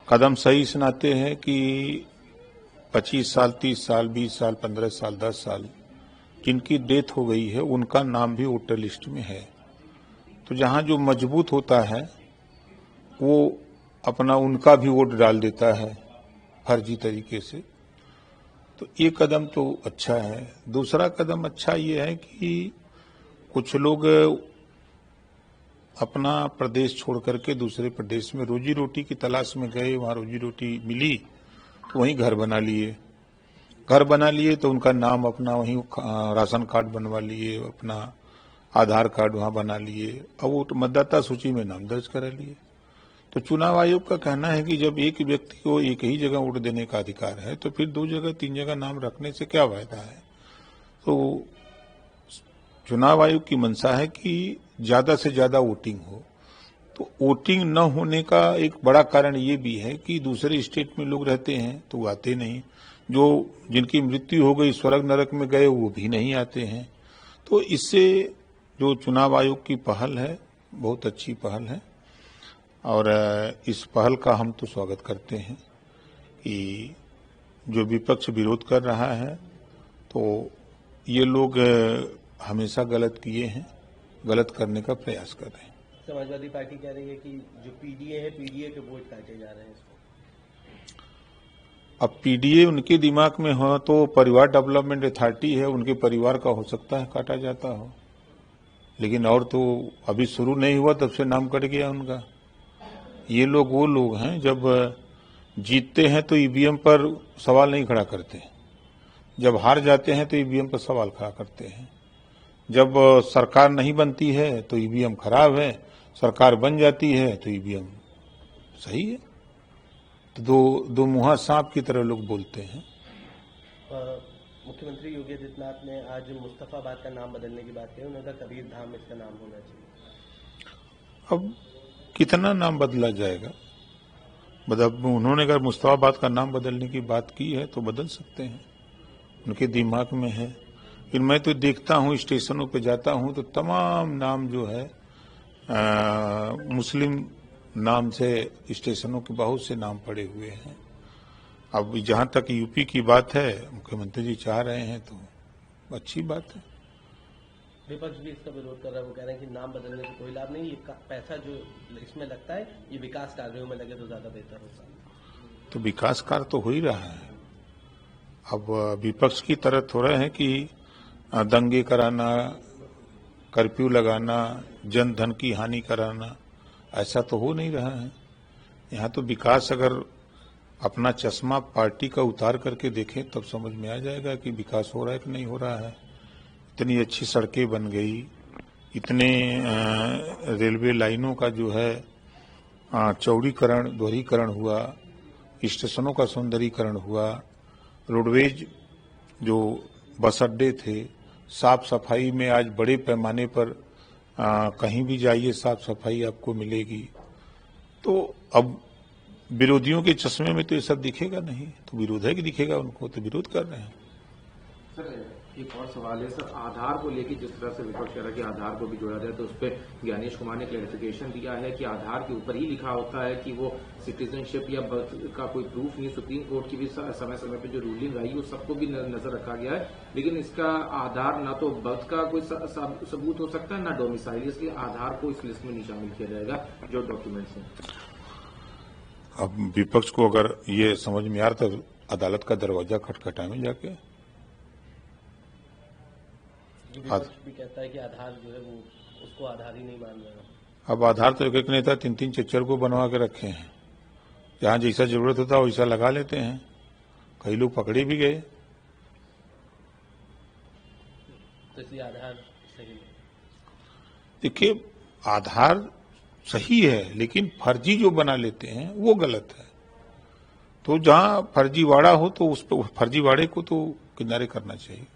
कदम सही इस नाते है कि 25 साल, 30 साल, 20 साल, 15 साल, 10 साल जिनकी डेथ हो गई है उनका नाम भी वोटर लिस्ट में है। तो जहां जो मजबूत होता है वो अपना उनका भी वोट डाल देता है फर्जी तरीके से। तो ये कदम तो अच्छा है। दूसरा कदम अच्छा ये है कि कुछ लोग अपना प्रदेश छोड़ करके दूसरे प्रदेश में रोजी रोटी की तलाश में गए, वहां रोजी रोटी मिली तो वहीं घर बना लिए। घर बना लिए तो उनका नाम अपना वहीं राशन कार्ड बनवा लिए, अपना आधार कार्ड वहां बना लिए, अब वो मतदाता सूची में नाम दर्ज करा लिए। तो चुनाव आयोग का कहना है कि जब एक व्यक्ति को एक ही जगह वोट देने का अधिकार है तो फिर 2 जगह 3 जगह नाम रखने से क्या फायदा है। तो चुनाव आयोग की मंशा है कि ज्यादा से ज्यादा वोटिंग हो। तो वोटिंग न होने का एक बड़ा कारण ये भी है कि दूसरे स्टेट में लोग रहते हैं तो वो आते नहीं, जो जिनकी मृत्यु हो गई स्वर्ग नरक में गए वो भी नहीं आते हैं। तो इससे जो चुनाव आयोग की पहल है बहुत अच्छी पहल है और इस पहल का हम तो स्वागत करते हैं कि जो विपक्ष विरोध कर रहा है तो ये लोग हमेशा गलत किए हैं, गलत करने का प्रयास कर रहे हैं। समाजवादी पार्टी कह रही है कि जो पीडीए है, पीडीए के वोट काटे जा रहे हैं इसको। अब पीडीए उनके दिमाग में हो तो परिवार डेवलपमेंट अथॉरिटी है, उनके परिवार का हो सकता है काटा जाता हो, लेकिन और तो अभी शुरू नहीं हुआ तब से नाम कट गया उनका। ये लोग वो लोग हैं जब जीतते हैं तो ईवीएम पर सवाल नहीं खड़ा करते, जब हार जाते हैं तो ईवीएम पर सवाल खड़ा करते हैं। जब सरकार नहीं बनती है तो ईवीएम खराब है, सरकार बन जाती है तो ईवीएम सही है। तो दो मुहा सांप की तरह लोग बोलते हैं। मुख्यमंत्री योगी आदित्यनाथ ने आज मुस्तफाबाद का नाम बदलने की बात कही, उन्होंने कहा कबीर धाम इसका नाम होना चाहिए। अब कितना नाम बदला जाएगा, मतलब उन्होंने अगर मुस्तफाबाद का नाम बदलने की बात की है तो बदल सकते हैं, उनके दिमाग में है। फिर मैं तो देखता हूँ स्टेशनों पे जाता हूँ तो तमाम नाम जो है मुस्लिम नाम से स्टेशनों के बहुत से नाम पड़े हुए हैं। अब जहां तक यूपी की बात है, मुख्यमंत्री जी चाह रहे हैं तो अच्छी बात है। विपक्ष भी इसका विरोध कर रहा है, वो कह रहे हैं कि नाम बदलने से कोई लाभ नहीं, ये पैसा जो इसमें लगता है ये विकास कार्यों में लगे तो ज्यादा बेहतर होता है। तो विकास कार्य तो हो ही रहा है। अब विपक्ष की तरह थोड़ा है कि दंगे कराना, कर्फ्यू लगाना, जन धन की हानि कराना, ऐसा तो हो नहीं रहा है। यहाँ तो विकास अगर अपना चश्मा पार्टी का उतार करके देखें तब समझ में आ जाएगा कि विकास हो रहा है कि नहीं हो रहा है। इतनी अच्छी सड़कें बन गई, इतने रेलवे लाइनों का जो है चौड़ीकरण, दोहरीकरण हुआ, स्टेशनों का सौंदर्यीकरण हुआ, रोडवेज जो बस अड्डे थे, साफ सफाई में आज बड़े पैमाने पर कहीं भी जाइए साफ सफाई आपको मिलेगी। तो अब विरोधियों के चश्मे में तो ये सब दिखेगा नहीं, तो विरोध है कि दिखेगा उनको, तो विरोध कर रहे हैं। सर एक और सवाल है सर, आधार को लेकर जिस तरह से विपक्ष कह रहा है कि आधार को भी जोड़ा जाए, तो उस पर ज्ञानेश कुमार ने क्लैरिफिकेशन दिया है कि आधार के ऊपर ही लिखा होता है कि वो सिटीजनशिप या बर्थ का कोई प्रूफ नहीं। सुप्रीम कोर्ट की भी समय समय पे जो रूलिंग आई वो सबको भी नजर रखा गया है, लेकिन इसका आधार ना तो बर्थ का कोई सबूत हो सकता है ना डोमिसाइल, इसलिए आधार को इस लिस्ट में नहीं शामिल किया जाएगा जो डॉक्यूमेंट्स हैं। अब विपक्ष को अगर ये समझ में आ रहा तो अदालत का दरवाजा खटखटाएं जाके। भी कहता है कि आधार जो है वो उसको आधार ही नहीं मान रहा। अब आधार तो एक नेता 3-3 4-4 को बनवा के रखे हैं, जहां जैसा जरूरत होता है वैसा लगा लेते हैं। कई लोग पकड़े भी गए। तो इसलिए आधार सही है। देखिए आधार सही है, लेकिन फर्जी जो बना लेते हैं वो गलत है। तो जहां फर्जीवाड़ा हो तो उस पर फर्जीवाड़े को तो किनारे करना चाहिए।